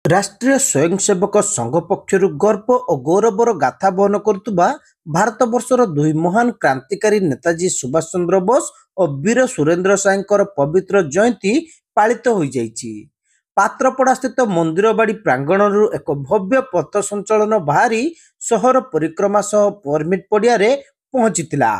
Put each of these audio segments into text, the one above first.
राष्ट्रीय स्वयंसेवक संघ पक्षर गर्व और गौरवर गाथा बहन करुवा भारत वर्षर दुई महान क्रांतिकारी नेताजी सुभाष चंद्र बोस और वीर सुरेंद्र साईंकर पवित्र जयंती पालित हो जाइछि। पात्रपड़ा स्थित मंदिरबाड़ी प्रांगण एक भव्य पथ संचलन बाहरी सहर परिक्रमा सह परमिट पड़िया पहुंचीला।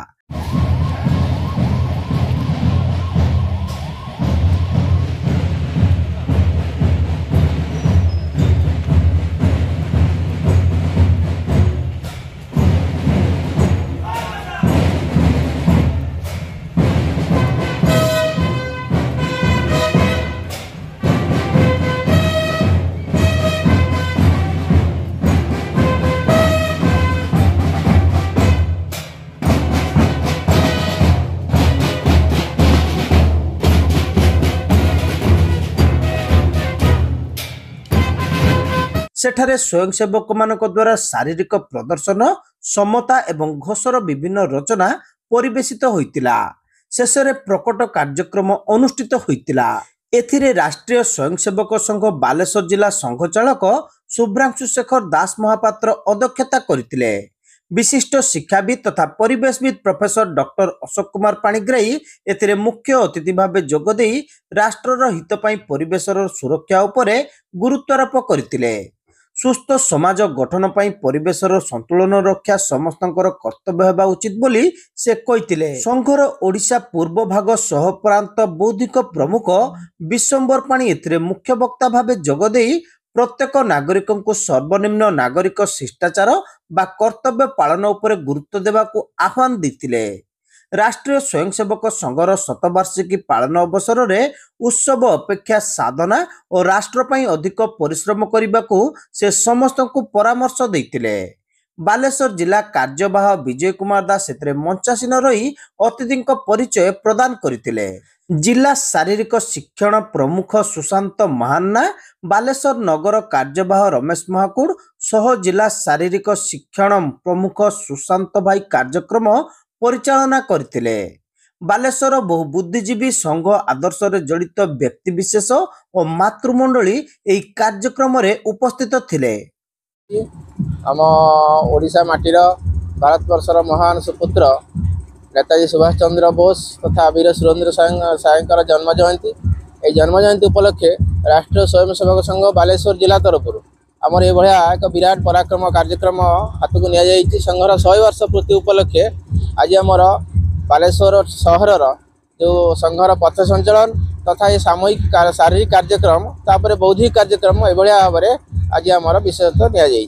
सेठारे स्वयंसेवक मानक द्वारा शारीरिक प्रदर्शन समता एवं घोषर विभिन्न रचना परिवेशित होइतिला। शेषरे प्रकट कार्यक्रम अनुष्ठित होइतिला। एथिरे राष्ट्रीय स्वयंसेवक संघ बालेश्वर जिला संघ चालक शुभ्रांशु शेखर दास महापात्र अध्यक्षता करथिले। विशिष्ट शिक्षाविद तथा परिवेशविद प्रोफेसर डॉक्टर अशोक कुमार पाणिग्राही एथिरे मुख्य अतिथि भाव जोगदे राष्ट्रर हित पई परिवेशर सुरक्षा उपरे गुरुत्वारोप करथिले। सुस्थ समाज गठन पई परिवेशर संतुलन रक्षा समस्तंकर कर्तव्य हेबा उचित बोली से कहिथिले। संघर ओडिशा पूर्व भाग सहप्रांत बौद्धिक प्रमुख विश्वम्बर पाणी एथिरे मुख्य वक्ता भावे जोगदे प्रत्येक नागरिक को सर्वनिम्न नागरिक शिष्टाचार बा कर्तव्य पालन उपरे गुरुत्व देवाकू आह्वान देथिले। राष्ट्रीय स्वयंसेवक संघर शतवार्षिकी पालन अवसर में उत्सव अपेक्षा साधना और राष्ट्र पई अधिक परिश्रम करने को से समस्त को परामर्श देथिले। बालेश्वर जिला कार्यवाह विजय कुमार दास एतरे मंचासीन रही अतिथि परिचय प्रदान करथिले। जिला शारीरिक शिक्षण प्रमुख सुशांत महान्ना, बालेश्वर नगर कार्यवाह रमेश महाकुड़ सह जिला शारीरिक शिक्षण प्रमुख सुशांत भाई कार्यक्रम परिचालना करथिले। बालेश्वर बहु बुद्धिजीवी संघ आदर्श रे जड़ित व्यक्ति विशेष और मातृमंडली एही कार्यक्रम रे उपस्थित थिले। आम ओडिशा माटीर भारत वर्षर महान सुपुत्र नेताजी सुभाष चंद्र बोस तथा वीर सुरेंद्र साईंकर जन्म जयंती। ए जन्म जयंती उपलक्षे राष्ट्रीय स्वयंसेवक संघ बालेश्वर जिला तरफ आमर ये भाया एक विराट पराक्रम कार्यक्रम हाथ को नि संघर 100 वर्ष पूर्ति उपलक्षे आज आमर बालेश्वर सहर जो संघर पथ संचलन तथा ये सामूहिक शारीरिक कार्यक्रम तापर बौद्धिक कार्यक्रम ये भाव में आज आमर विशेषता दि।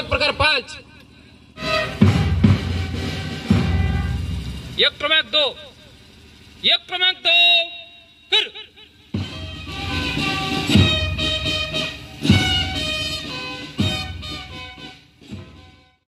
प्रकार 5 एक क्रमांक 2 एक क्रमांक 2